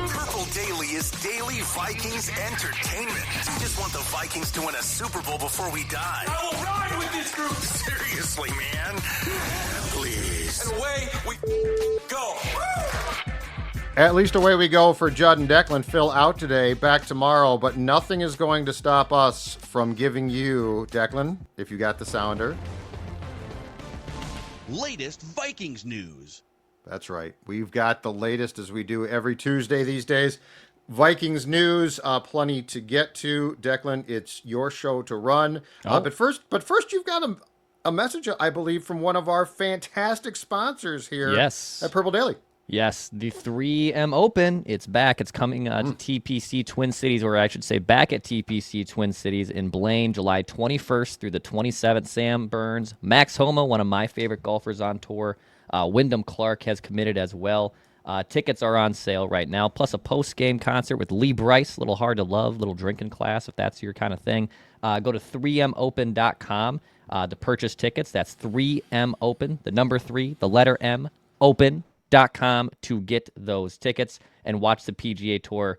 Purple Daily is daily Vikings entertainment. We just want the Vikings to win a Super Bowl before we die. I will ride with this group. Seriously, man. Please. And away we go. At least away we go for Judd and Declan. Phil out today, back tomorrow, but nothing is going to stop us from giving you, Declan, if you got the sounder. Latest Vikings news. That's right. We've got the latest, as we do every Tuesday these days. Vikings news, plenty to get to. Declan, it's your show to run. But first, you've got a message, I believe, from one of our fantastic sponsors here at Purple Daily. Yes, the 3M Open, it's back. It's coming to TPC Twin Cities, or I should say back at TPC Twin Cities in Blaine, July 21st through the 27th. Sam Burns, Max Homa, one of my favorite golfers on tour. Wyndham Clark has committed as well. Tickets are on sale right now, plus a post-game concert with Lee Bryce, little hard to love, little drinking class if that's your kind of thing. Go to 3mopen.com to purchase tickets. That's 3M Open, the number 3, the letter M, open.com to get those tickets and watch the PGA Tour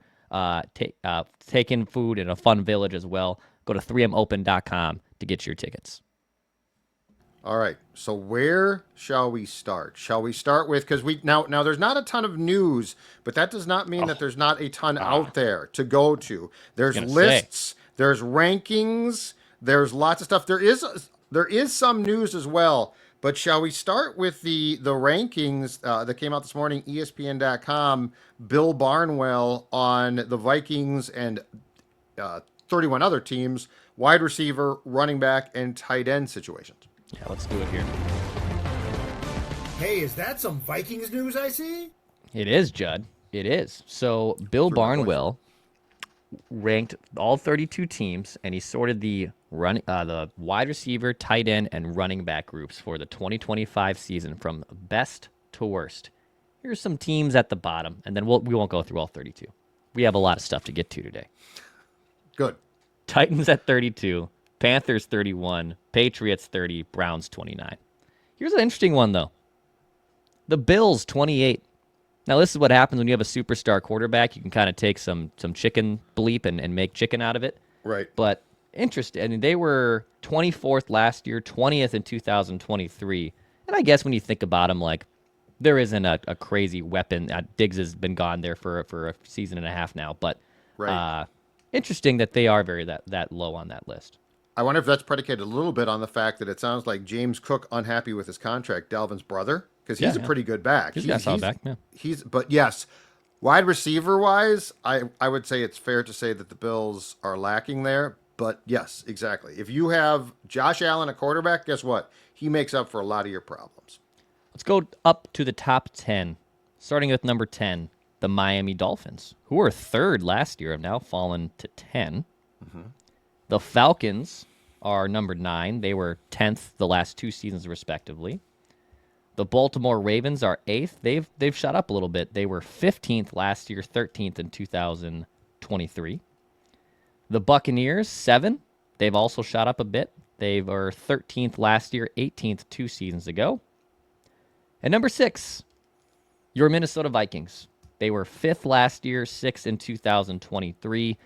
take in food in a fun village as well. Go to 3mopen.com to get your tickets. All right, so where shall we start? Shall we start with, because now there's not a ton of news, but that does not mean that there's not a ton out there to go to. There's lists, there's rankings, there's lots of stuff. There is some news as well, but shall we start with the rankings that came out this morning, ESPN.com, Bill Barnwell on the Vikings and 31 other teams, wide receiver, running back, and tight end situations. Yeah, let's do it here. Hey, is that some Vikings news I see? It is, Judd. It is. So Bill Barnwell ranked all 32 teams, and he sorted the wide receiver, tight end, and running back groups for the 2025 season from best to worst. Here's some teams at the bottom, and then we won't go through all 32. We have a lot of stuff to get to today. Good. Titans at 32. Panthers 31, Patriots 30, Browns 29. Here's an interesting one, though. The Bills 28. Now, this is what happens when you have a superstar quarterback. You can kind of take some chicken bleep and make chicken out of it. Right. But interesting. I mean, they were 24th last year, 20th in 2023. And I guess when you think about them, like, there isn't a crazy weapon. Diggs has been gone there for a season and a half now. But interesting that they are that low on that list. I wonder if that's predicated a little bit on the fact that it sounds like James Cook unhappy with his contract, Dalvin's brother, because he's a pretty good back. He's got a solid back, yeah. But yes, wide receiver wise, I would say it's fair to say that the Bills are lacking there. But yes, exactly. If you have Josh Allen at quarterback, guess what? He makes up for a lot of your problems. Let's go up to the top 10, starting with number 10, the Miami Dolphins, who were third last year, have now fallen to 10. Mm-hmm. The Falcons are number 9. They were 10th the last 2 seasons, respectively. The Baltimore Ravens are 8th. They've shot up a little bit. They were 15th last year, 13th in 2023. The Buccaneers, 7. They've also shot up a bit. They were 13th last year, 18th 2 seasons ago. And number 6, your Minnesota Vikings. They were 5th last year, 6th in 2023.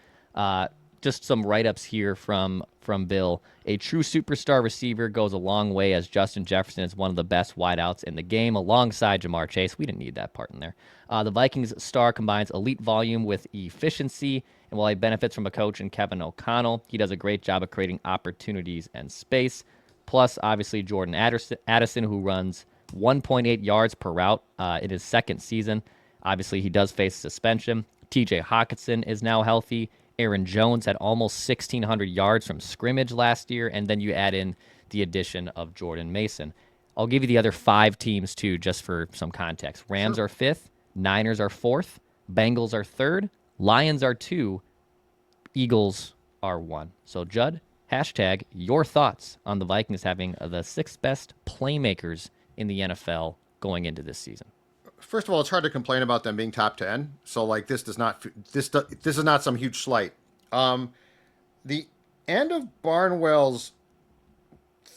Just some write-ups here from Bill. A true superstar receiver goes a long way, as Justin Jefferson is one of the best wideouts in the game alongside Jamar Chase. We didn't need that part in there. The Vikings star combines elite volume with efficiency, and while he benefits from a coach in Kevin O'Connell, he does a great job of creating opportunities and space. Plus, obviously, Jordan Addison, who runs 1.8 yards per route in his second season. Obviously, he does face suspension. TJ Hawkinson is now healthy. Aaron Jones had almost 1,600 yards from scrimmage last year, and then you add in the addition of Jordan Mason. I'll give you the other 5 teams, too, just for some context. Rams are 5th, Niners are 4th, Bengals are 3rd, Lions are 2, Eagles are 1. So, Judd, hashtag your thoughts on the Vikings having the 6th best playmakers in the NFL going into this season. First of all, it's hard to complain about them being top 10. So like this is not some huge slight. The end of Barnwell's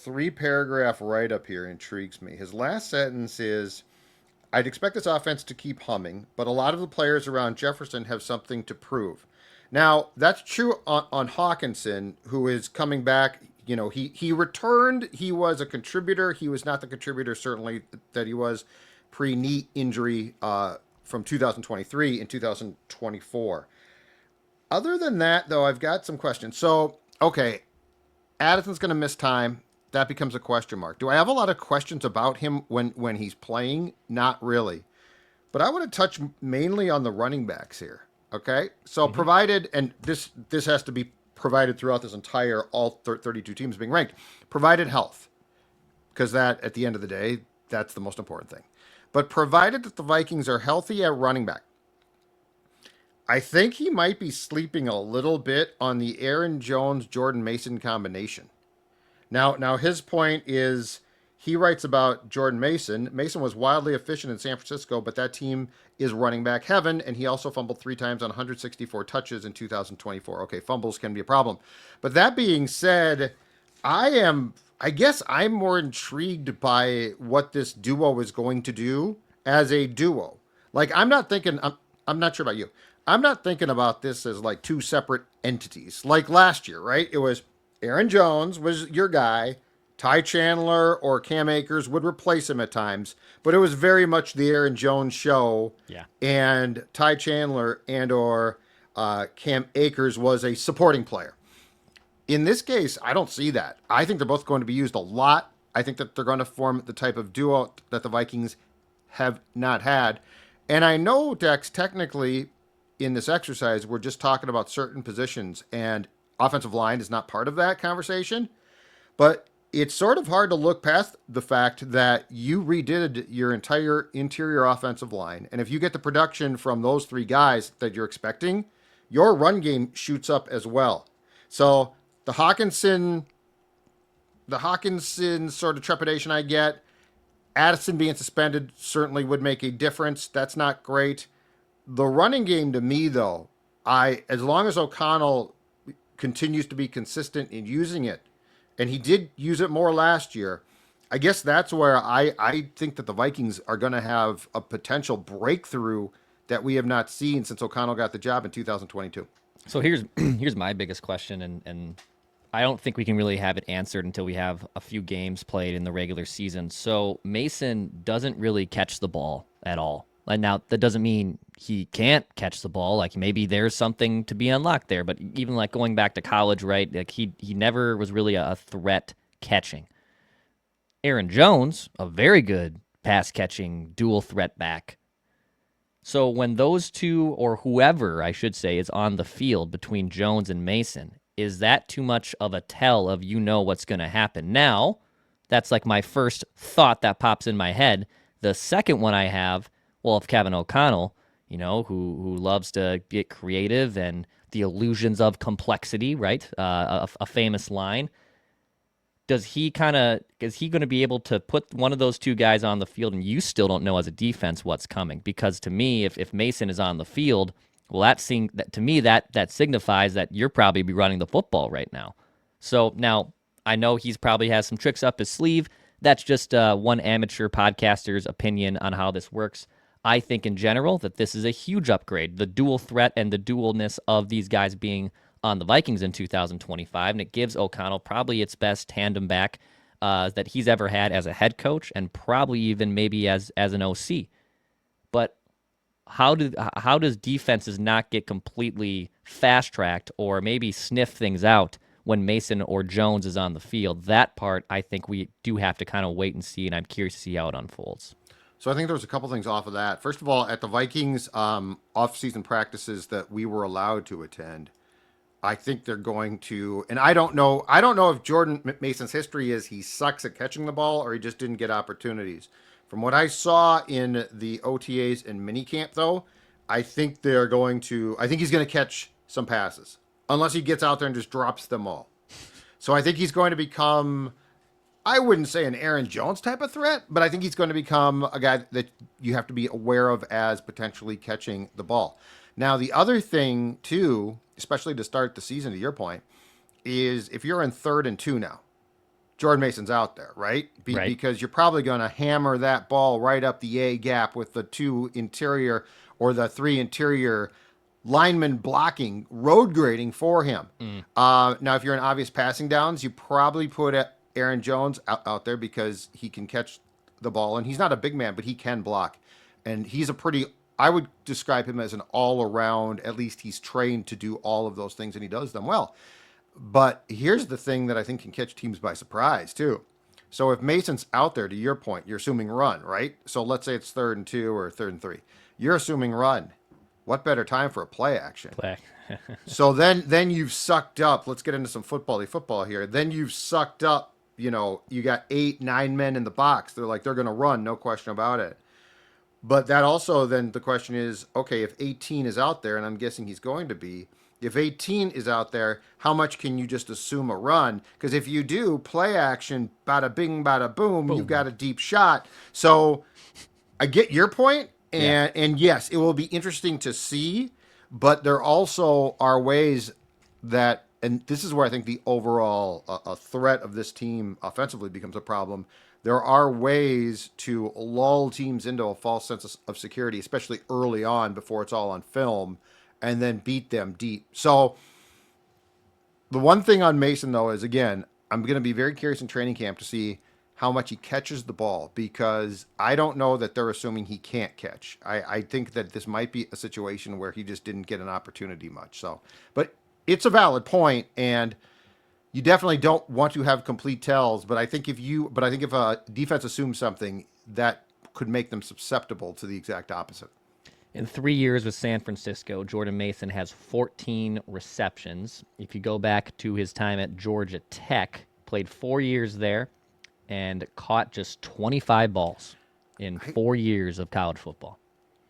3-paragraph write-up here intrigues me. His last sentence is, I'd expect this offense to keep humming, but a lot of the players around Jefferson have something to prove. Now, that's true on Hawkinson, who is coming back. He returned. He was a contributor. He was not the contributor, certainly, that he was pre-knee injury from 2023 and 2024. Other than that, though, I've got some questions. So, okay, Addison's going to miss time. That becomes a question mark. Do I have a lot of questions about him when he's playing? Not really. But I want to touch mainly on the running backs here. Okay? So provided, and this has to be provided throughout this entire, all 32 teams being ranked, provided health. Because that, at the end of the day, that's the most important thing. But provided that the Vikings are healthy at running back, I think he might be sleeping a little bit on the Aaron Jones-Jordan Mason combination. Now his point is, he writes about Jordan Mason. Mason was wildly efficient in San Francisco, but that team is running back heaven, and he also fumbled 3 times on 164 touches in 2024. Okay, fumbles can be a problem. But that being said, I guess I'm more intrigued by what this duo is going to do as a duo. Like, I'm not sure about you. I'm not thinking about this as like two separate entities. Like last year, right? It was Aaron Jones was your guy. Ty Chandler or Cam Akers would replace him at times, but it was very much the Aaron Jones show. Yeah. And Ty Chandler or Cam Akers was a supporting player. In this case, I don't see that. I think they're both going to be used a lot. I think that they're going to form the type of duo that the Vikings have not had. And I know, Dex, technically in this exercise, we're just talking about certain positions, and offensive line is not part of that conversation. But it's sort of hard to look past the fact that you redid your entire interior offensive line. And if you get the production from those 3 guys that you're expecting, your run game shoots up as well. So the Hawkinson sort of trepidation I get, Addison being suspended certainly would make a difference. That's not great. The running game to me, though, as long as O'Connell continues to be consistent in using it, and he did use it more last year, I guess that's where I think that the Vikings are going to have a potential breakthrough that we have not seen since O'Connell got the job in 2022. So here's my biggest question, and I don't think we can really have it answered until we have a few games played in the regular season. So Mason doesn't really catch the ball at all. And now, that doesn't mean he can't catch the ball. Like, maybe there's something to be unlocked there. But even like going back to college, right? Like he never was really a threat catching. Aaron Jones, a very good pass catching dual threat back. So when those two, or whoever I should say, is on the field between Jones and Mason, is that too much of a tell of what's going to happen? Now, that's like my first thought that pops in my head. The second one I have, well, if Kevin O'Connell, who loves to get creative and the illusions of complexity, right? A famous line. Is he going to be able to put one of those 2 guys on the field, and you still don't know as a defense what's coming? Because to me, if Mason is on the field, well, that signifies that you're probably be running the football right now. So now I know he's probably has some tricks up his sleeve. That's just one amateur podcaster's opinion on how this works. I think in general that this is a huge upgrade, the dual threat and the dualness of these guys being on the Vikings in 2025, and it gives O'Connell probably its best tandem back that he's ever had as a head coach, and probably even maybe as an OC. But how does defenses not get completely fast-tracked or maybe sniff things out when Mason or Jones is on the field? That part, I think we do have to kind of wait and see, and I'm curious to see how it unfolds. So I think there's a couple things off of that. First of all, at the Vikings off-season practices that we were allowed to attend, I think they're going to, and I don't know if Jordan Mason's history is he sucks at catching the ball or he just didn't get opportunities. From what I saw in the OTAs and minicamp, though, I think he's going to catch some passes, unless he gets out there and just drops them all. So I think he's going to become, I wouldn't say an Aaron Jones type of threat, but I think he's going to become a guy that you have to be aware of as potentially catching the ball. Now, the other thing, too, especially to start the season, to your point, is if you're in 3rd and 2 now, Jordan Mason's out there, right? Right. Because you're probably going to hammer that ball right up the A gap with the 2 interior or the 3 interior linemen blocking, road grading for him. Now, if you're in obvious passing downs, you probably put Aaron Jones out there because he can catch the ball, and he's not a big man, but he can block. And he's I would describe him as an all-around, at least he's trained to do all of those things, and he does them well. But here's the thing that I think can catch teams by surprise, too. So if Mason's out there, to your point, you're assuming run, right? So let's say it's 3rd and 2 or 3rd and 3. You're assuming run. What better time for a play action? So then you've sucked up. Let's get into some football here. Then you've sucked up, you got 8, 9 men in the box. They're going to run, no question about it. But that also, then the question is, okay, if 18 is out there, and I'm guessing he's going to be, if 18 is out there, how much can you just assume a run? Because if you do play action, bada bing, bada boom, you've got a deep shot. So I get your point, and yes, it will be interesting to see, but there also are ways that, and this is where I think the overall a threat of this team offensively becomes a problem. There are ways to lull teams into a false sense of security, especially early on before it's all on film, and then beat them deep. So the one thing on Mason, though, is, again, I'm going to be very curious in training camp to see how much he catches the ball, because I don't know that they're assuming he can't catch. I think that this might be a situation where he just didn't get an opportunity much. So, but it's a valid point, and you definitely don't want to have complete tells. But I think if a defense assumes something, that could make them susceptible to the exact opposite. In 3 years with San Francisco, Jordan Mason has 14 receptions. If you go back to his time at Georgia Tech, played 4 years there and caught just 25 balls in 4 years of college football.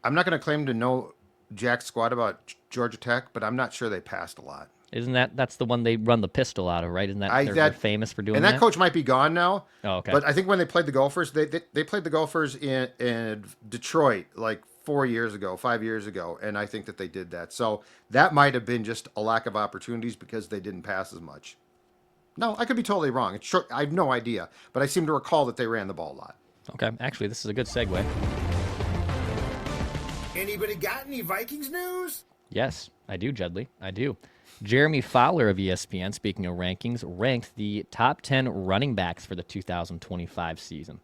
I'm not going to claim to know jack squat about Georgia Tech, but I'm not sure they passed a lot. Isn't that's the one they run the pistol out of, right? Isn't they're famous for doing that? And that coach might be gone now. Oh, okay. But I think when they played the Gophers, they played the Gophers in Detroit like 5 years ago, and I think that they did that. So that might have been just a lack of opportunities because they didn't pass as much. No, I could be totally wrong. It's short, I have no idea, but I seem to recall that they ran the ball a lot. Okay, actually, this is a good segue. Anybody got any Vikings news? Yes, I do, Judley. I do. Jeremy Fowler of ESPN, speaking of rankings, ranked the top 10 running backs for the 2025 season.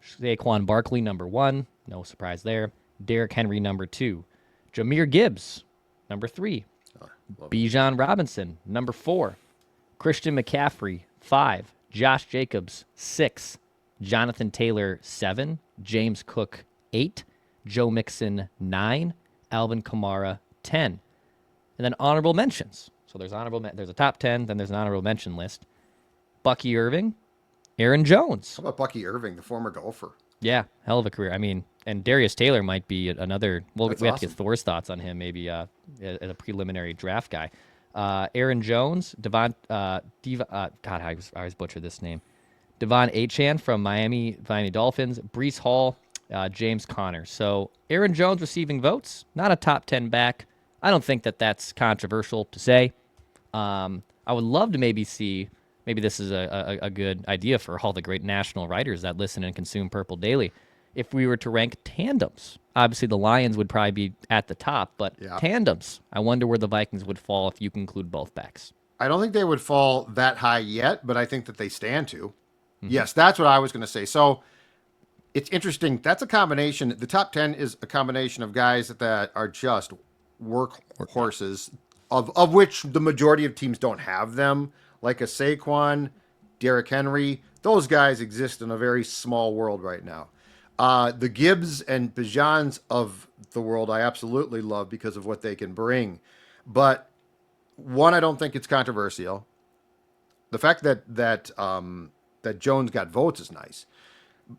Saquon Barkley, number 1. No surprise there. Derrick Henry, number 2. Jahmyr Gibbs, number 3. Bijan Robinson, number 4. Christian McCaffrey, 5. Josh Jacobs, 6. Jonathan Taylor, 7. James Cook, 8. Joe Mixon, 9. Alvin Kamara, 10. And then honorable mentions. So there's a top 10, then there's an honorable mention list. Bucky Irving, Aaron Jones. How about Bucky Irving, the former Gopher? Yeah, hell of a career. I mean, and Darius Tayller might be another. Well, we have to get Thor's thoughts on him, maybe as a preliminary draft guy. Aaron Jones, God, I always butcher this name. Devon Achane from Miami Dolphins, Breece Hall, James Conner. So Aaron Jones receiving votes, not a top 10 back. I don't think that that's controversial to say. I would love to maybe this is a good idea for all the great national writers that listen and consume Purple Daily. If we were to rank tandems, obviously the Lions would probably be at the top, but tandems, I wonder where the Vikings would fall if you conclude both backs. I don't think they would fall that high yet, but I think that they stand to. Mm-hmm. Yes, that's what I was going to say. So it's interesting. That's a combination. The top 10 is a combination of guys that are just workhorses, of which the majority of teams don't have them, like a Saquon, Derrick Henry. Those guys exist in a very small world right now. The Gibbs and Bijans of the world I absolutely love because of what they can bring. But one, I don't think it's controversial. The fact that Jones got votes is nice.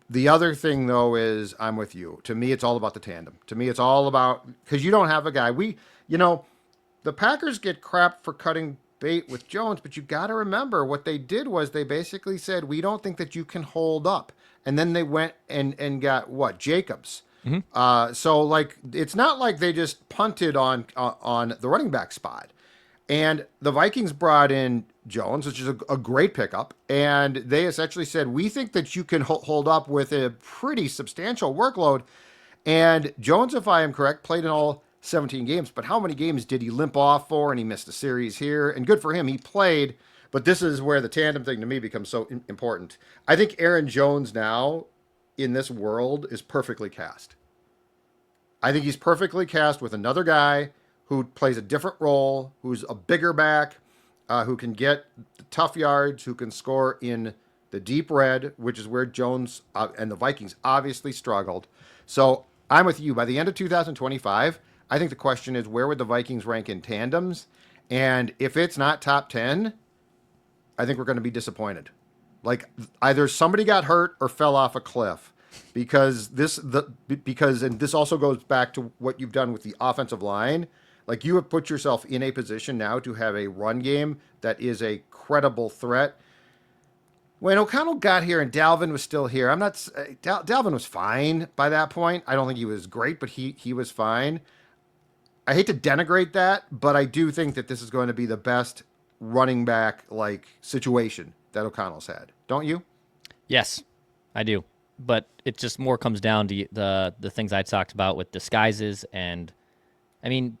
The other thing, though, is I'm with you. To me, it's all about the tandem. To me, it's all about, because you don't have a guy. The Packers get crap for cutting bait with Jones, but you got to remember what they did was they basically said, we don't think that you can hold up. And then they went and got Jacobs. Mm-hmm. So it's not like they just punted on the running back spot. And the Vikings brought in Jones, which is a great pickup. And they essentially said, we think that you can hold up with a pretty substantial workload. And Jones, if I am correct, played in all 17 games. But how many games did he limp off for? And he missed a series here. And good for him. He played. But this is where the tandem thing to me becomes so important. I think Aaron Jones now in this world is perfectly cast. I think he's perfectly cast with another guy who plays a different role, who's a bigger back, who can get the tough yards, who can score in the deep red, which is where Jones and the Vikings obviously struggled. So I'm with you. By the end of 2025, I think the question is, where would the Vikings rank in tandems? And if it's not top 10, I think we're going to be disappointed. Like either somebody got hurt or fell off a cliff, because this also goes back to what you've done with the offensive line. Like you have put yourself in a position now to have a run game that is a credible threat. When O'Connell got here and Dalvin was still here, Dalvin was fine by that point. I don't think he was great, but he was fine. I hate to denigrate that, but I do think that this is going to be the best running back like situation that O'Connell's had. Don't you? Yes, I do. But it just more comes down to the things I talked about with disguises. And I mean,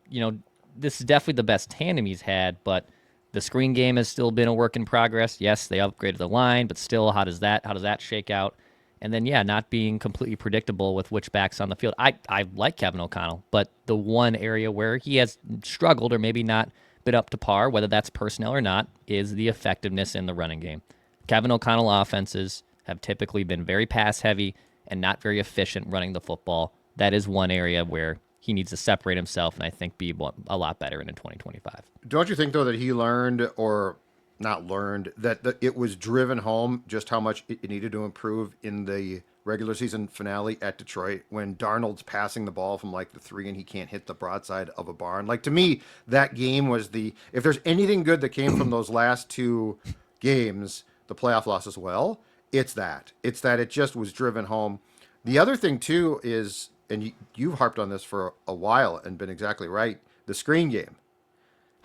this is definitely the best tandem he's had, but the screen game has still been a work in progress. Yes, they upgraded the line, but still, how does that shake out? And then, not being completely predictable with which backs on the field. I like Kevin O'Connell, but the one area where he has struggled or maybe not been up to par, whether that's personnel or not, is the effectiveness in the running game. Kevin O'Connell offenses have typically been very pass-heavy and not very efficient running the football. That is one area where he needs to separate himself and I think be a lot better in 2025. Don't you think, though, that he learned, or not learned, that it was driven home just how much it needed to improve in the regular season finale at Detroit when Darnold's passing the ball from like the 3 and he can't hit the broadside of a barn? Like, to me, that game was if there's anything good that came from those last 2 games, the playoff loss as well, it's that it just was driven home. The other thing, too, is, and you've harped on this for a while and been exactly right, the screen game.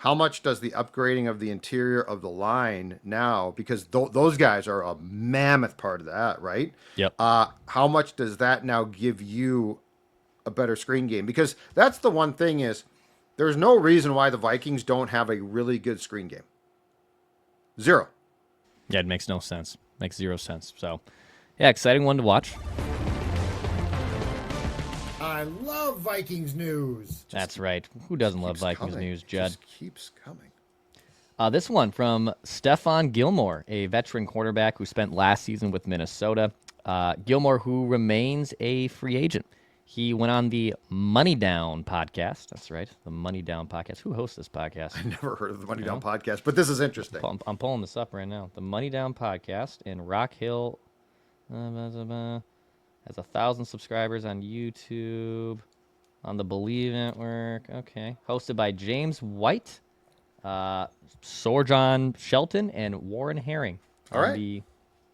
How much does the upgrading of the interior of the line now, because those guys are a mammoth part of that, right? Yep. How much does that now give you a better screen game? Because that's the one thing is there's no reason why the Vikings don't have a really good screen game. Zero. Yeah, it makes no sense. Makes zero sense. So, yeah, exciting one to watch. I love Vikings news. That's right. Who doesn't love Vikings news, Judd? Just keeps coming. This one from Stefon Gilmore, a veteran quarterback who spent last season with Minnesota. Gilmore, who remains a free agent. He went on the Money Down podcast. That's right, the Money Down podcast. Who hosts this podcast? I never heard of the Money Down podcast, but this is interesting. I'm pulling this up right now. The Money Down podcast in Rock Hill has 1,000 subscribers on YouTube, on the Believe Network. Okay, hosted by James White, Sorjon Shelton, and Warren Herring. All right. The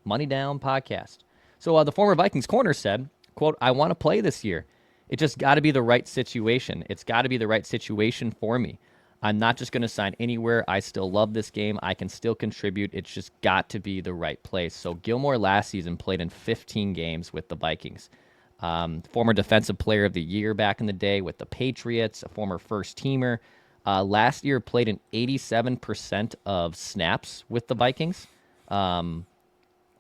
Money Down podcast. So the former Vikings corner said, quote, "I want to play this year. It just got to be the right situation. It's got to be the right situation for me. I'm not just going to sign anywhere. I still love this game. I can still contribute. It's just got to be the right place." So Gilmore last season played in 15 games with the Vikings. Former Defensive Player of the Year back in the day with the Patriots, a former first-teamer. Last year played in 87% of snaps with the Vikings.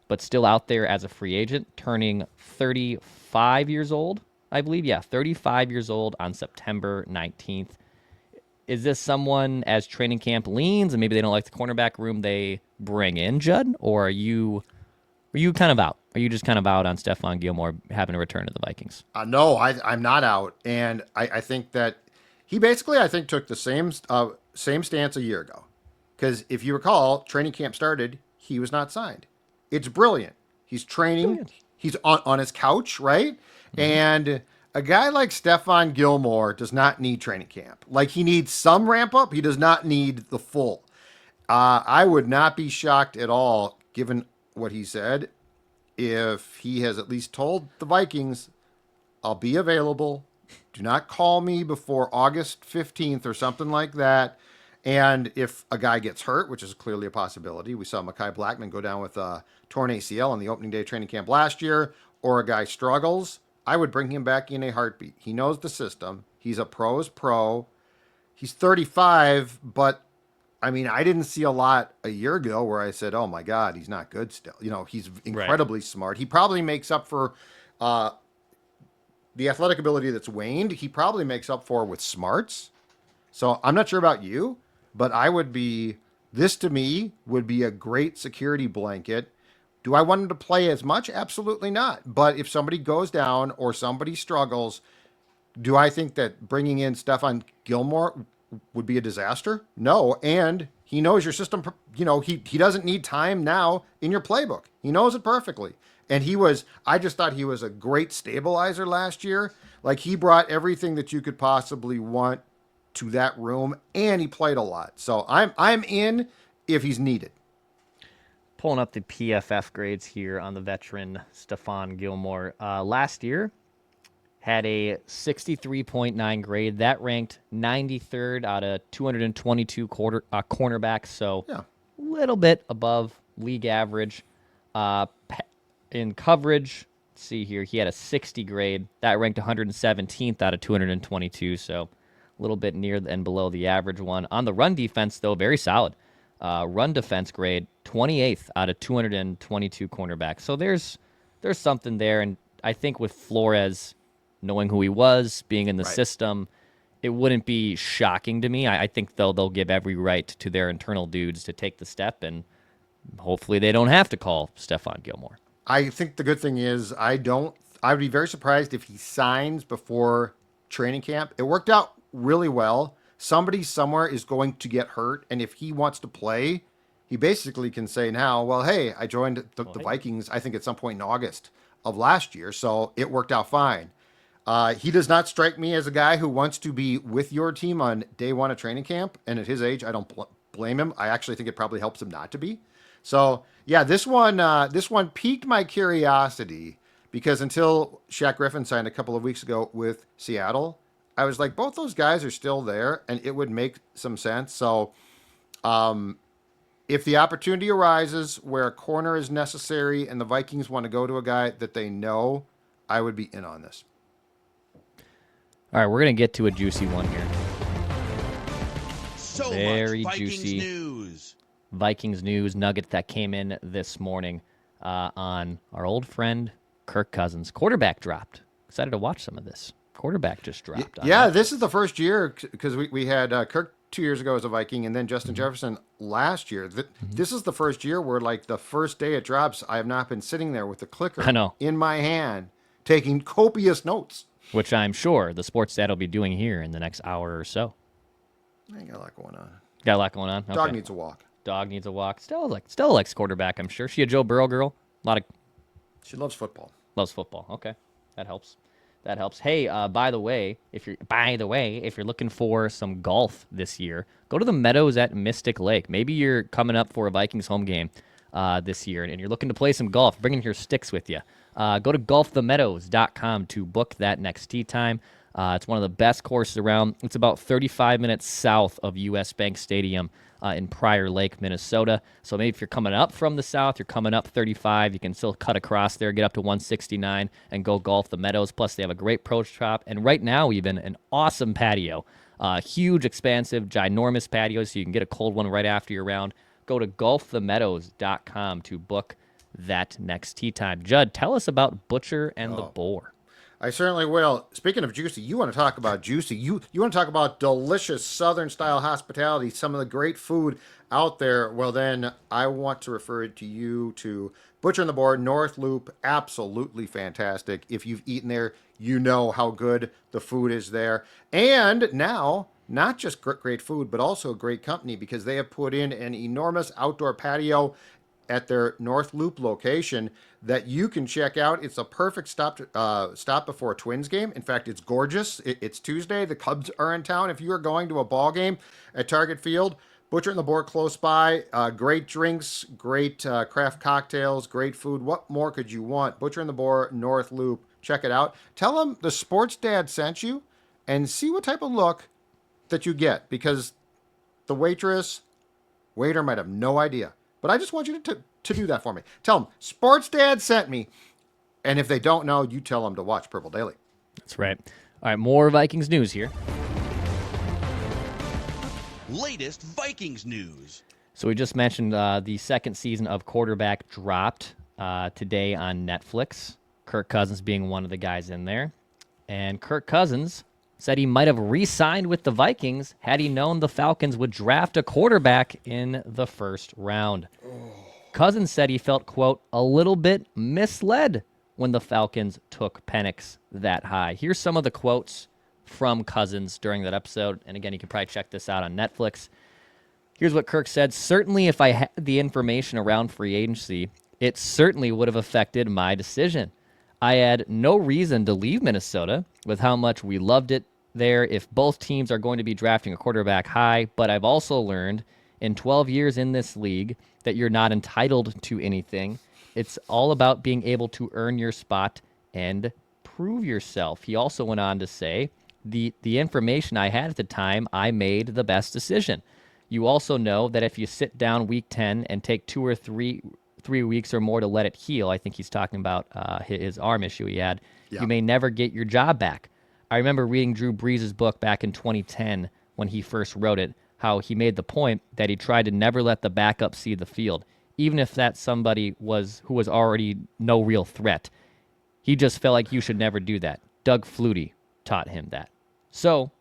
But still out there as a free agent, turning 35 years old, I believe. Yeah, 35 years old on September 19th. Is this someone, as training camp leans, and maybe they don't like the cornerback room, they bring in, Judd? Or are you kind of out? Are you just kind of out on Stefon Gilmore having to return to the Vikings? No, I'm not out. And I think that he basically, I think, took the same stance a year ago. Because if you recall, training camp started, he was not signed. It's brilliant. He's training. Brilliant. He's on his couch, right? Mm-hmm. And a guy like Stefon Gilmore does not need training camp. Like, he needs some ramp up. He does not need the full. I would not be shocked at all, given what he said, if he has at least told the Vikings, I'll be available. Do not call me before August 15th or something like that. And if a guy gets hurt, which is clearly a possibility, we saw Mekhi Blackman go down with a torn ACL on the opening day of training camp last year, or a guy struggles, I would bring him back in a heartbeat. He knows the system. He's a pro's pro. He's 35, but I mean, I didn't see a lot a year ago where I said, oh my God, he's not good still. You know, he's incredibly smart. He probably makes up for the athletic ability that's waned. He probably makes up for with smarts. So I'm not sure about you, but this to me would be a great security blanket. Do I want him to play as much? Absolutely not. But if somebody goes down or somebody struggles, do I think that bringing in Stefon Gilmore would be a disaster? No. And he knows your system. You know, he doesn't need time now in your playbook. He knows it perfectly. And I just thought he was a great stabilizer last year. Like, he brought everything that you could possibly want to that room, and he played a lot. So I'm in if he's needed. Pulling up the PFF grades here on the veteran Stefon Gilmore. Last year, had a 63.9 grade. That ranked 93rd out of 222 cornerbacks, so a little bit above league average. In coverage, let's see here, he had a 60 grade. That ranked 117th out of 222, so a little bit near and below the average one. On the run defense, though, very solid. Run defense grade, 28th out of 222 cornerbacks. So there's something there, and I think with Flores knowing who he was, being in the system, it wouldn't be shocking to me. I think they'll give every right to their internal dudes to take the step, and hopefully they don't have to call Stefon Gilmore. I think the good thing is I would be very surprised if he signs before training camp. It worked out really well. Somebody somewhere is going to get hurt, and if he wants to play, he basically can say now, well, hey, I joined the Vikings, I think at some point in August of last year, so it worked out fine. He does not strike me as a guy who wants to be with your team on day one of training camp, and at his age, I don't blame him. I actually think it probably helps him not to be. So, yeah, this one piqued my curiosity because until Shaq Griffin signed a couple of weeks ago with Seattle, I was like, both those guys are still there, and it would make some sense. So, if the opportunity arises where a corner is necessary and the Vikings want to go to a guy that they know, I would be in on this. All right, we're going to get to a juicy one here. So Very much Vikings juicy news. Vikings news nugget that came in this morning on our old friend Kirk Cousins. Quarterback dropped. Excited to watch some of this. Quarterback just dropped. Yeah, this is the first year because we had Kirk 2 years ago as a Viking and then Justin Jefferson last year. This is the first year where, like, the first day it drops, I have not been sitting there with the clicker in my hand taking copious notes. Which I'm sure the sports dad will be doing here in the next hour or so. I got a lot going on. Got a lot going on? Okay. Dog needs a walk. Dog needs a walk. Still likes quarterback, I'm sure. She a Joe Burrow girl? She loves football. Loves football. Okay. That helps. Hey, by the way, if you're looking for some golf this year, go to the Meadows at Mystic Lake. Maybe you're coming up for a Vikings home game this year, and you're looking to play some golf. Bringing your sticks with you. Go to golfthemeadows.com to book that next tee time. It's one of the best courses around. It's about 35 minutes south of U.S. Bank Stadium in Prior Lake, Minnesota. So maybe if you're coming up from the south, you're coming up 35, you can still cut across there, get up to 169, and go golf the Meadows. Plus, they have a great pro shop, and right now even an awesome patio. Huge, expansive, ginormous patio, so you can get a cold one right after your round. Go to golfthemeadows.com to book that next tee time. Judd, tell us about Butcher and the Boar. I certainly will. Speaking of juicy, you want to talk about juicy. You want to talk about delicious Southern-style hospitality, some of the great food out there. Well, then I want to refer to you to Butcher and the Boar, North Loop. Absolutely fantastic. If you've eaten there, you know how good the food is there. And now, not just great food, but also great company because they have put in an enormous outdoor patio at their North Loop location that you can check out. It's a perfect stop before a Twins game. In fact, it's gorgeous. It's Tuesday. The Cubs are in town. If you are going to a ball game at Target Field, Butcher and the Boar close by. Great drinks, great craft cocktails, great food. What more could you want? Butcher and the Boar, North Loop. Check it out. Tell them the sports dad sent you and see what type of look that you get because the waiter might have no idea. But I just want you to do that for me. Tell them, Sports Dad sent me. And if they don't know, you tell them to watch Purple Daily. That's right. All right, more Vikings news here. Latest Vikings news. So we just mentioned the second season of Quarterback dropped today on Netflix. Kirk Cousins being one of the guys in there. And Kirk Cousins said he might have re-signed with the Vikings had he known the Falcons would draft a quarterback in the first round. Cousins said he felt, quote, a little bit misled when the Falcons took Penix that high. Here's some of the quotes from Cousins during that episode. And again, you can probably check this out on Netflix. Here's what Kirk said. Certainly, if I had the information around free agency, it certainly would have affected my decision. I had no reason to leave Minnesota with how much we loved it there if both teams are going to be drafting a quarterback high, but I've also learned in 12 years in this league that you're not entitled to anything. It's all about being able to earn your spot and prove yourself. He also went on to say, the information I had at the time, I made the best decision. You also know that if you sit down week 10 and take 2 or 3 weeks or more to let it heal, I think he's talking about his arm issue he had, you may never get your job back. I remember reading Drew Brees' book back in 2010 when he first wrote it, how he made the point that he tried to never let the backup see the field, even if that somebody who was already no real threat. He just felt like you should never do that. Doug Flutie taught him that. So,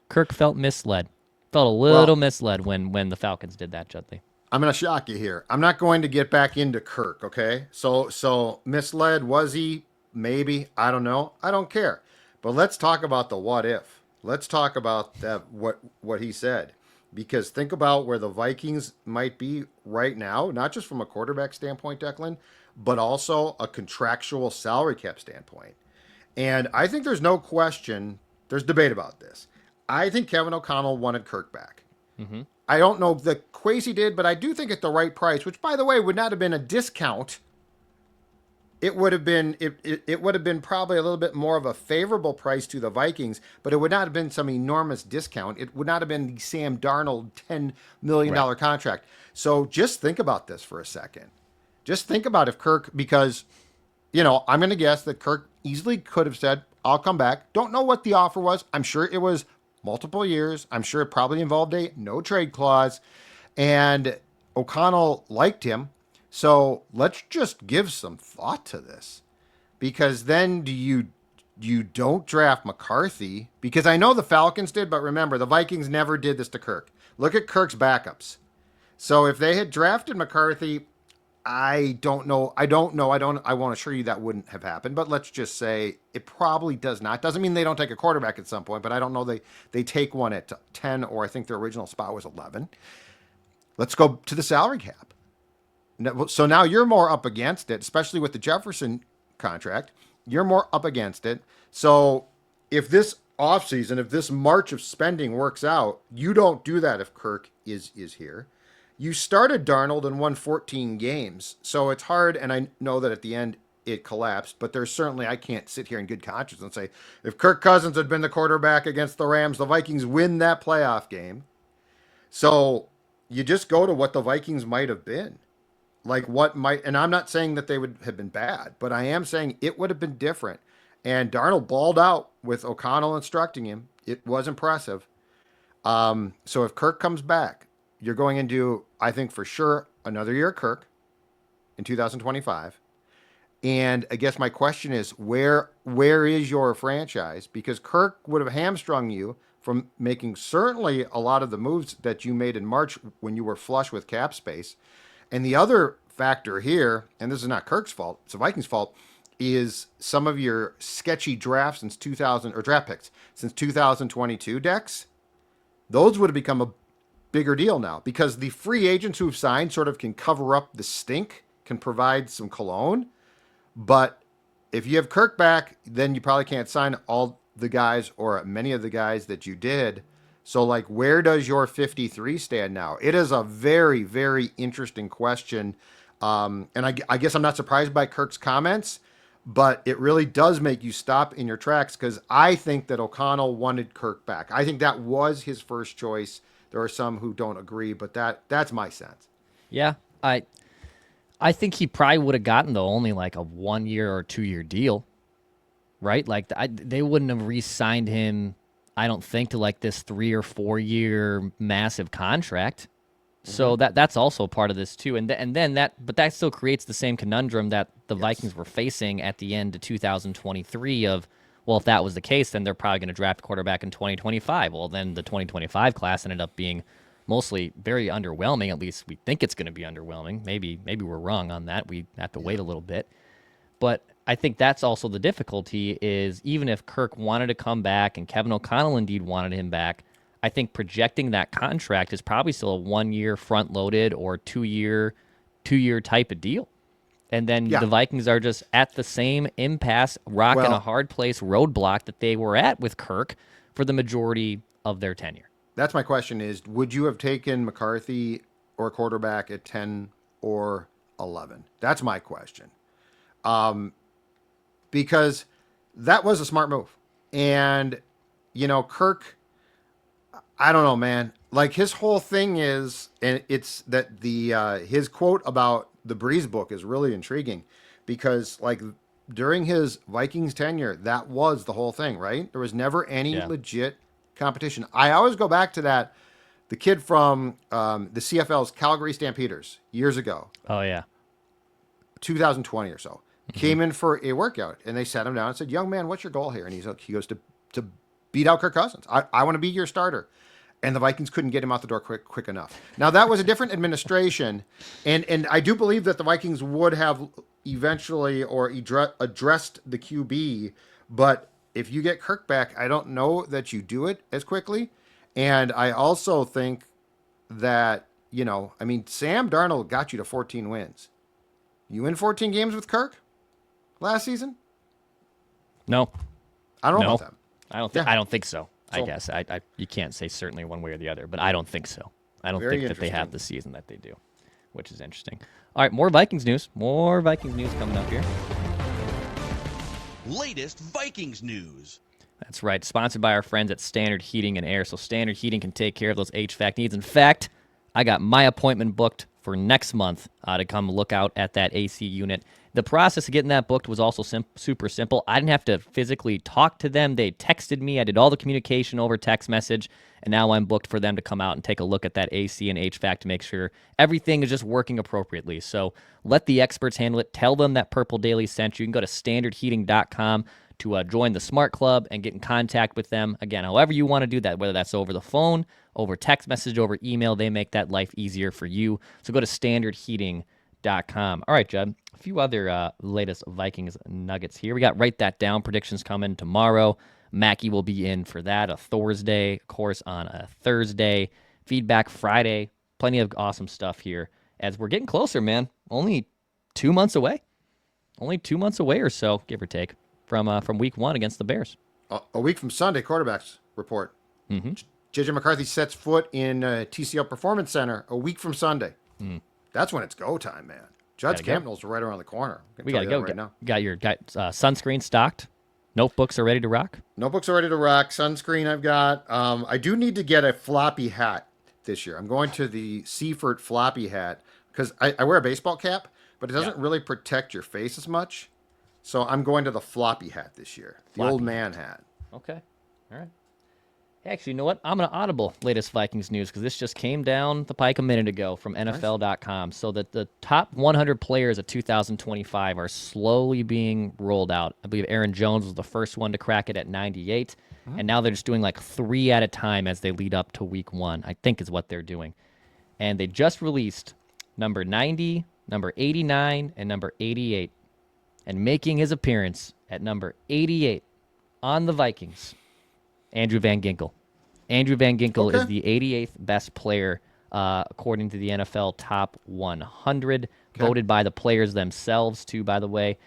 Kirk felt misled. Felt a little misled when the Falcons did that, Judley. I'm going to shock you here. I'm not going to get back into Kirk, okay? So misled, was he? Maybe. I don't know. I don't care. But let's talk about the what if. Let's talk about that what he said. Because think about where the Vikings might be right now, not just from a quarterback standpoint, Declan, but also a contractual salary cap standpoint. And I think there's no question, there's debate about this. I think Kevin O'Connell wanted Kirk back. Mm-hmm. I don't know the Kwesi did, but I do think at the right price, which, by the way, would not have been a discount. It would have been it would have been probably a little bit more of a favorable price to the Vikings, but it would not have been some enormous discount. It would not have been the Sam Darnold $10 million contract. So just think about this for a second. Just think about if Kirk, because, I'm going to guess that Kirk easily could have said, I'll come back. Don't know what the offer was. I'm sure it was multiple years. I'm sure it probably involved a no trade clause. And O'Connell liked him. So let's just give some thought to this, because then you don't draft McCarthy, because I know the Falcons did, but remember, the Vikings never did this to Kirk. Look at Kirk's backups. So if they had drafted McCarthy, I don't know. I won't assure you that wouldn't have happened, but let's just say it probably does not. Doesn't mean they don't take a quarterback at some point, but I don't know they take one at 10, or I think their original spot was 11. Let's go to the salary cap. So now you're more up against it, especially with the Jefferson contract. You're more up against it. So if this offseason, if this march of spending works out, you don't do that if Kirk is here. You started Darnold and won 14 games. So it's hard, and I know that at the end it collapsed, but there's certainly, I can't sit here in good conscience and say, if Kirk Cousins had been the quarterback against the Rams, the Vikings win that playoff game. So you just go to what the Vikings might have been. Like what might, and I'm not saying that they would have been bad, but I am saying it would have been different. And Darnold balled out with O'Connell instructing him. It was impressive. So if Kirk comes back, you're going into, I think for sure, another year of Kirk in 2025. And I guess my question is, where is your franchise? Because Kirk would have hamstrung you from making certainly a lot of the moves that you made in March when you were flush with cap space. And the other factor here, and this is not Kirk's fault, it's the Vikings' fault, is some of your sketchy drafts since 2000, or draft picks since 2022 decks. Those would have become a bigger deal now, because the free agents who've signed sort of can cover up the stink, can provide some cologne. But if you have Kirk back, then you probably can't sign all the guys or many of the guys that you did. So, like, where does your 53 stand now? It is a very, very interesting question. And I guess I'm not surprised by Kirk's comments, but it really does make you stop in your tracks, because I think that O'Connell wanted Kirk back. I think that was his first choice. There are some who don't agree, but that's my sense. Yeah, I think he probably would have gotten though only like a 1 year or 2 year deal, right? Like they wouldn't have re-signed him. I don't think to like this 3 or 4 year massive contract. So that's also part of this too, and then that still creates the same conundrum that the Vikings were facing at the end of 2023 of, well, if that was the case, then they're probably going to draft a quarterback in 2025. Well, then the 2025 class ended up being mostly very underwhelming. At least we think it's going to be underwhelming. Maybe we're wrong on that. We have to wait a little bit, but I think that's also the difficulty is even if Kirk wanted to come back and Kevin O'Connell indeed wanted him back, I think projecting that contract is probably still a 1 year front loaded or 2 year type of deal. And then the Vikings are just at the same impasse, rocking a hard place roadblock that they were at with Kirk for the majority of their tenure. That's my question is, would you have taken McCarthy or quarterback at 10 or 11? That's my question. Because that was a smart move. And, Kirk, I don't know, man. Like his whole thing is, and it's that his quote about the Breeze book is really intriguing because like during his Vikings tenure, that was the whole thing, right? There was never any legit competition. I always go back to that. The kid from the CFL's Calgary Stampeders years ago. Oh yeah. 2020 or so. Came in for a workout and they sat him down and said, "Young man, what's your goal here?" And he goes to beat out Kirk Cousins. I want to be your starter. And the Vikings couldn't get him out the door quick enough. Now, that was a different administration, and I do believe that the Vikings would have eventually or addressed the QB, but if you get Kirk back, I don't know that you do it as quickly. And I also think that, Sam Darnold got you to 14 wins. You win 14 games with Kirk last season? No. I don't know about that. I don't think so. I guess you can't say certainly one way or the other, but I don't think so. I don't think that they have the season that they do, which is interesting. All right, more Vikings news. More Vikings news coming up here. Latest Vikings news. That's right. Sponsored by our friends at Standard Heating and Air. So Standard Heating can take care of those HVAC needs. In fact, I got my appointment booked for next month to come look out at that AC unit. The process of getting that booked was also super simple. I didn't have to physically talk to them. They texted me. I did all the communication over text message, and now I'm booked for them to come out and take a look at that AC and HVAC to make sure everything is just working appropriately. So let the experts handle it. Tell them that Purple Daily sent you. You can go to standardheating.com to join the Smart Club and get in contact with them. Again, however you want to do that, whether that's over the phone, over text message, over email, they make that life easier for you. So go to standardheating.com. All right, Judd, a few other latest Vikings nuggets here. We got Write That Down predictions coming tomorrow. Mackie will be in for that, a Thursday, of course, on a Thursday. Feedback Friday. Plenty of awesome stuff here as we're getting closer, man. Only 2 months away. Only 2 months away or so, give or take, from week one against the Bears. A week from Sunday, quarterbacks report. J.J. McCarthy sets foot in TCL Performance Center a week from Sunday. That's when it's go time, man. Judd's Camp Knowles are right around the corner. We got to go right now. Got sunscreen stocked. Notebooks are ready to rock. Notebooks are ready to rock. Sunscreen I've got. I do need to get a floppy hat this year. I'm going to the Seifert floppy hat because I wear a baseball cap, but it doesn't really protect your face as much. So I'm going to the floppy hat this year. The old man hat. Okay. All right. Actually, you know what? I'm going to audible latest Vikings news because this just came down the pike a minute ago from NFL.com. So that the top 100 players of 2025 are slowly being rolled out. I believe Aaron Jones was the first one to crack it at 98. And now they're just doing like 3 at a time as they lead up to week 1, I think is what they're doing. And they just released number 90, number 89, and number 88. And making his appearance at number 88 on the Vikings, Andrew Van Ginkel. Andrew Van Ginkel is the 88th best player according to the NFL Top 100, voted by the players themselves, too, by the way.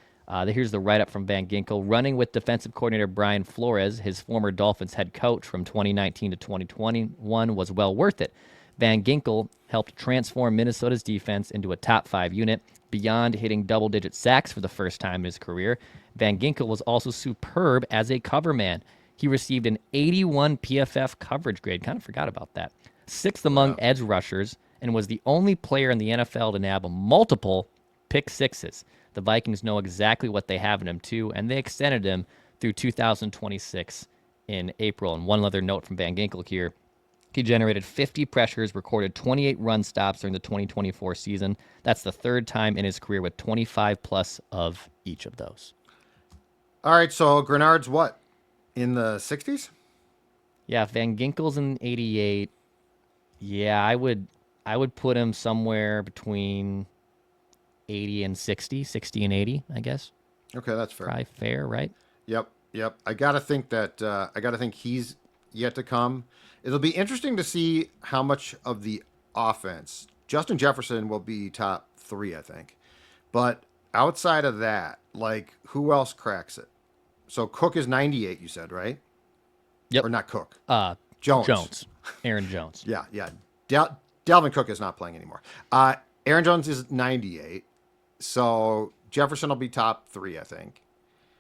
Here's the write-up from Van Ginkel. Running with defensive coordinator Brian Flores, his former Dolphins head coach from 2019 to 2021, was well worth it. Van Ginkel helped transform Minnesota's defense into a top 5 unit. Beyond hitting double-digit sacks for the first time in his career, Van Ginkel was also superb as a cover man. He received an 81 PFF coverage grade. Kind of forgot about that. sixth among edge rushers, and was the only player in the NFL to nab multiple pick sixes. The Vikings know exactly what they have in him, too, and they extended him through 2026 in April. And one other note from Van Ginkel here. He generated 50 pressures, recorded 28 run stops during the 2024 season. That's the third time in his career with 25 plus of each of those. All right, so Grenard's what? In the 60s? Yeah, Van Ginkel's in 88. Yeah, I would put him somewhere between 80 and 60, 60 and 80, I guess. Okay, that's fair. Probably fair, right? Yep. I gotta think he's yet to come. It'll be interesting to see how much of the offense. Justin Jefferson will be top 3, I think. But outside of that, like, who else cracks it? So Cook is 98, you said, right? Yep. Or not Cook. Jones. Aaron Jones. Yeah. Dalvin Cook is not playing anymore. Aaron Jones is 98. So Jefferson will be top 3, I think.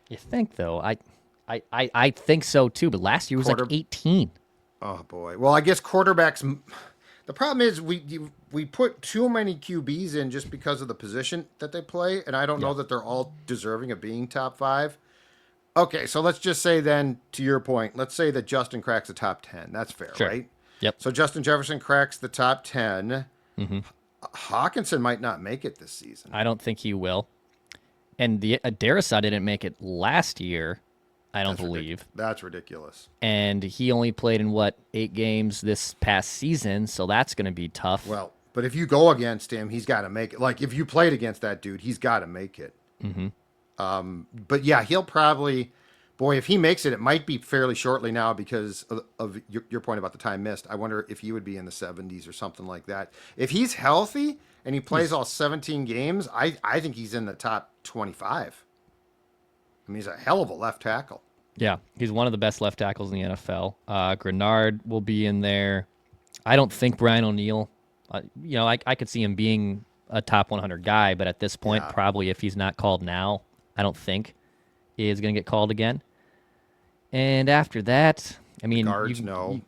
You think, though? I think so, too. But last year was like 18. Oh, boy. Well, I guess quarterbacks... The problem is we put too many QBs in just because of the position that they play, and I don't know that they're all deserving of being top 5. Okay, so let's just say then, to your point, let's say that Justin cracks the top 10. That's fair, Sure. right? Yep. So Justin Jefferson cracks the top 10. Mm-hmm. Hawkinson might not make it this season. I don't think he will. And the Darrisaw didn't make it last year, I don't believe. That's ridiculous. And he only played in, 8 games this past season, so that's going to be tough. Well, but if you go against him, he's got to make it. Like, if you played against that dude, he's got to make it. Mm-hmm. But, yeah, he'll probably... Boy, if he makes it, it might be fairly shortly now because of your point about the time missed. I wonder if he would be in the 70s or something like that. If he's healthy and he plays all 17 games, I think he's in the top 25. I mean, he's a hell of a left tackle. Yeah, he's one of the best left tackles in the NFL. Grenard will be in there. I don't think Brian O'Neill, I could see him being a top 100 guy, but at this point, probably if he's not called now, I don't think he is going to get called again. And after that, I mean,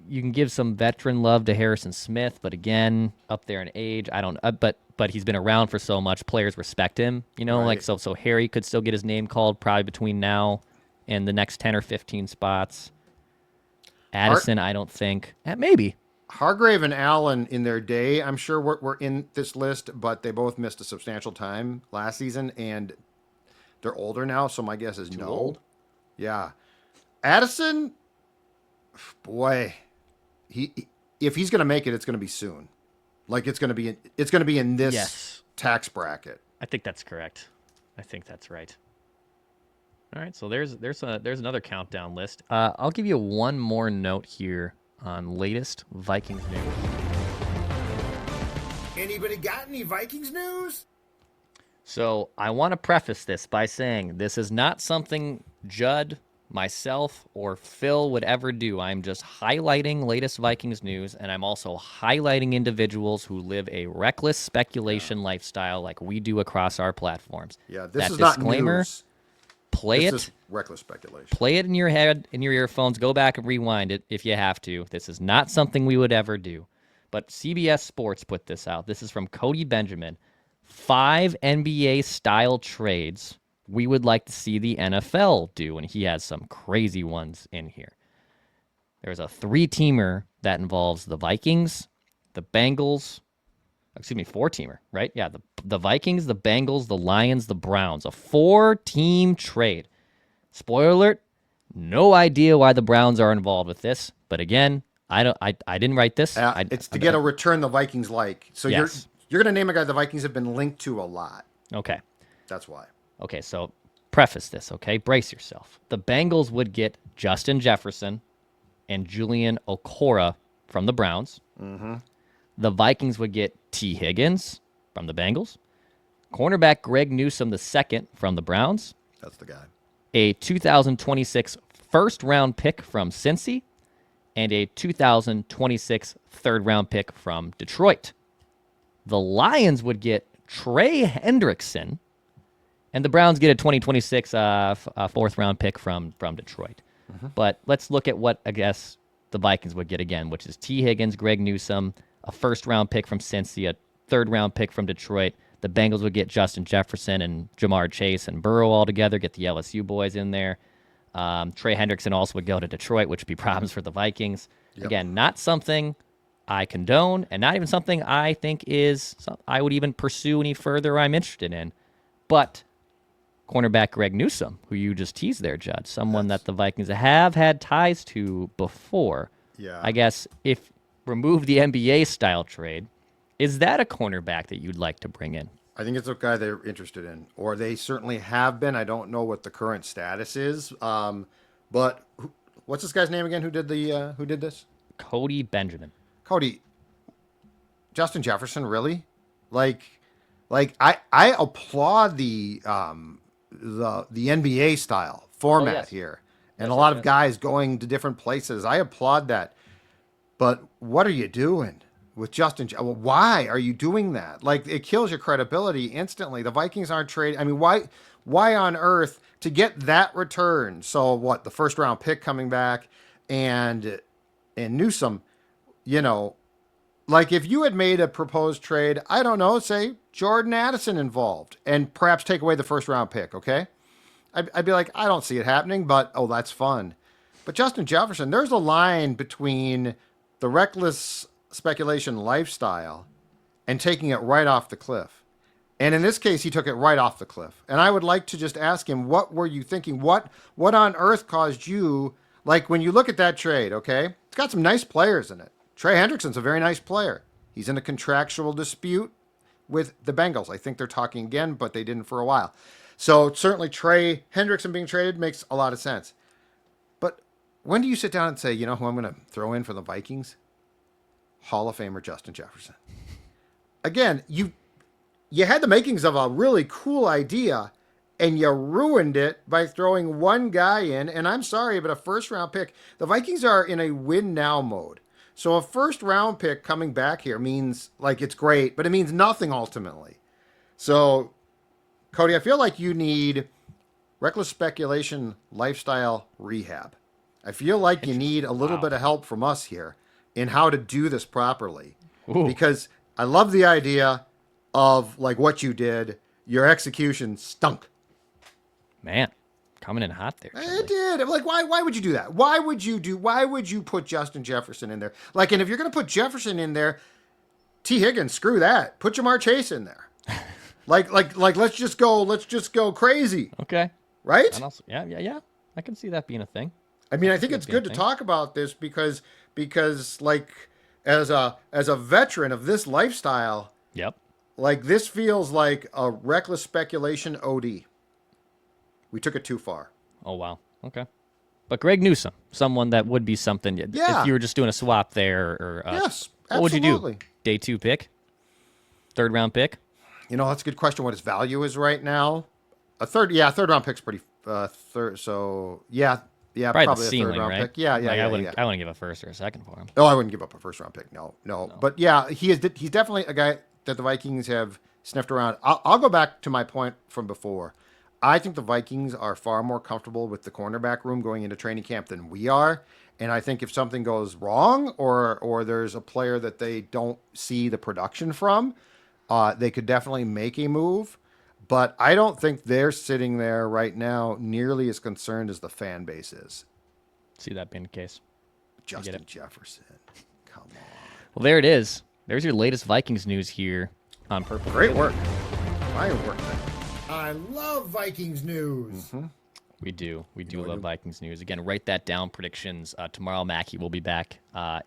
you can give some veteran love to Harrison Smith, but again, up there in age, I don't. But he's been around for so much, players respect him. Right. So Harry could still get his name called probably between now and the next 10 or 15 spots. Addison, I don't think. Maybe. Hargrave and Allen in their day, I'm sure were in this list, but they both missed a substantial time last season, and they're older now, so my guess is no. Old? Yeah. Addison, boy, if he's going to make it, it's going to be soon. Like it's going to be in this tax bracket. I think that's correct. I think that's right. All right, so there's another countdown list. I'll give you one more note here on latest Vikings news. Anybody got any Vikings news? So I want to preface this by saying this is not something Judd, myself, or Phil would ever do. I'm just highlighting latest Vikings news, and I'm also highlighting individuals who live a reckless speculation lifestyle like we do across our platforms. Yeah, this that is not disclaimer, news. Play this it. Is reckless speculation. Play it in your head, in your earphones. Go back and rewind it if you have to. This is not something we would ever do. But CBS Sports put this out. This is from Cody Benjamin. 5 NBA-style trades we would like to see the NFL do, and he has some crazy ones in here. There's a 3-teamer that involves the Vikings, the Bengals, 4-teamer, right? Yeah, the Vikings, the Bengals, the Lions, the Browns. A 4-team trade. Spoiler alert, no idea why the Browns are involved with this, but again, I didn't write this. It's to get a return the Vikings like. So yes. You're going to name a guy the Vikings have been linked to a lot. Okay. That's why. Okay, so preface this, okay? Brace yourself. The Bengals would get Justin Jefferson and Julian Okora from the Browns. Mm-hmm. The Vikings would get T. Higgins from the Bengals. Cornerback Greg Newsome II from the Browns. That's the guy. A 2026 first-round pick from Cincy. And a 2026 third-round pick from Detroit. The Lions would get Trey Hendrickson, and the Browns get a 2026 fourth-round pick from Detroit. Mm-hmm. But let's look at what, I guess, the Vikings would get again, which is T. Higgins, Greg Newsome, a first-round pick from Cincy, a third-round pick from Detroit. The Bengals would get Justin Jefferson and Jamar Chase and Burrow all together, get the LSU boys in there. Trey Hendrickson also would go to Detroit, which would be problems for the Vikings. Yep. Again, not something I condone, and not even something I think I would even pursue any further or I'm interested in. But cornerback Greg Newsome, who you just teased there, Judd, someone that the Vikings have had ties to before. Yeah. I guess if remove the NBA-style trade, is that a cornerback that you'd like to bring in? I think it's a guy they're interested in, or they certainly have been. I don't know what the current status is, but what's this guy's name again? Who did this? Cody Benjamin. Cody, Justin Jefferson, really? Like I applaud the NBA style format here, and a lot of guys going to different places. I applaud that, but what are you doing with Justin? Why are you doing that? Like, it kills your credibility instantly. The Vikings aren't trading. I mean, why on earth to get that return? So what? The first round pick coming back and Newsome, like if you had made a proposed trade, I don't know, say Jordan Addison involved and perhaps take away the first round pick. Okay. I'd be like, I don't see it happening, but that's fun. But Justin Jefferson, there's a line between the reckless speculation lifestyle and taking it right off the cliff. And in this case, he took it right off the cliff. And I would like to just ask him, what were you thinking? What on earth caused you, like when you look at that trade, okay, it's got some nice players in it. Trey Hendrickson's a very nice player. He's in a contractual dispute with the Bengals. I think they're talking again, but they didn't for a while. So certainly Trey Hendrickson being traded makes a lot of sense. But when do you sit down and say, you know who I'm going to throw in for the Vikings? Hall of Famer Justin Jefferson. Again, you had the makings of a really cool idea, and you ruined it by throwing one guy in. And I'm sorry, but a first-round pick, the Vikings are in a win-now mode. So a first-round pick coming back here means, like, it's great, but it means nothing ultimately. So, Cody, I feel like you need reckless speculation lifestyle rehab. I feel like you need a little bit of help from us here in how to do this properly. Ooh. Because I love the idea of like what you did. Your execution stunk. Man, coming in hot there. It did. I'm like, why would you do that? Why would you put Justin Jefferson in there? Like, and if you're going to put Jefferson in there, T. Higgins, screw that. Put Jamar Chase in there. like let's just go crazy. Okay. Right? And also, yeah. I can see that being a thing. I mean, I think it's good to talk about this because like as a veteran of this lifestyle, yep. Like this feels like a reckless speculation OD. We took it too far. Oh wow. Okay. But Greg Newsome, someone that would be something. Yeah. If you were just doing a swap there, or yes, what would you do? Day 2 pick, 3rd round pick. That's a good question. What his value is right now? Third round pick's pretty third. So yeah, probably the ceiling, a 3rd round right? pick. Yeah. I wouldn't give a first or a second for him. Oh, I wouldn't give up a first round pick. No. But yeah, he's definitely a guy that the Vikings have sniffed around. I'll go back to my point from before. I think the Vikings are far more comfortable with the cornerback room going into training camp than we are. And I think if something goes wrong or there's a player that they don't see the production from, they could definitely make a move. But I don't think they're sitting there right now nearly as concerned as the fan base is. See that being the case. Justin Jefferson. Come on. Well, there it is. There's your latest Vikings news here on Purple. Great work. Fine work. I love Vikings news. Mm-hmm. We do love Vikings news. Again, write that down. Predictions. Tomorrow, Mackie will be back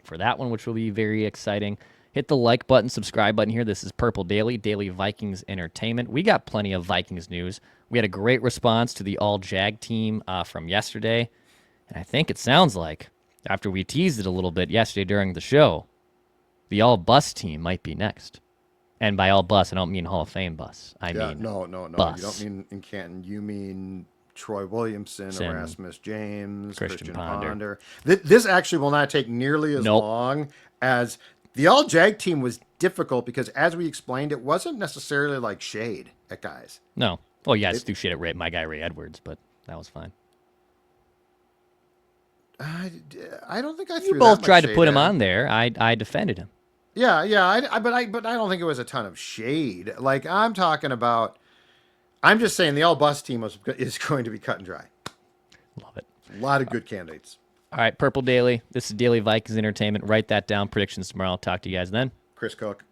for that one, which will be very exciting. Hit the like button, subscribe button here. This is Purple Daily Vikings entertainment. We got plenty of Vikings news. We had a great response to the All-Jag team from yesterday. And I think it sounds like, after we teased it a little bit yesterday during the show, the All-Bus team might be next. And by All-Bus, I don't mean Hall of Fame bus. I mean no. bus. You don't mean in Canton. You mean Troy Williamson, Erasmus James, Christian Ponder. This actually will not take nearly as long as the All-Jag team was difficult because, as we explained, it wasn't necessarily like shade at guys. No. Well, yeah, I threw shit at my guy Ray Edwards, but that was fine. I don't think I threw You both that much tried to shade put him at on there. I defended him. Yeah, but I don't think it was a ton of shade. Like I'm talking about. I'm just saying the all bus team is going to be cut and dry. Love it. A lot of good candidates. All right, Purple Daily. This is Daily Vikings Entertainment. Write that down. Predictions tomorrow. I'll talk to you guys then. Chris Cook.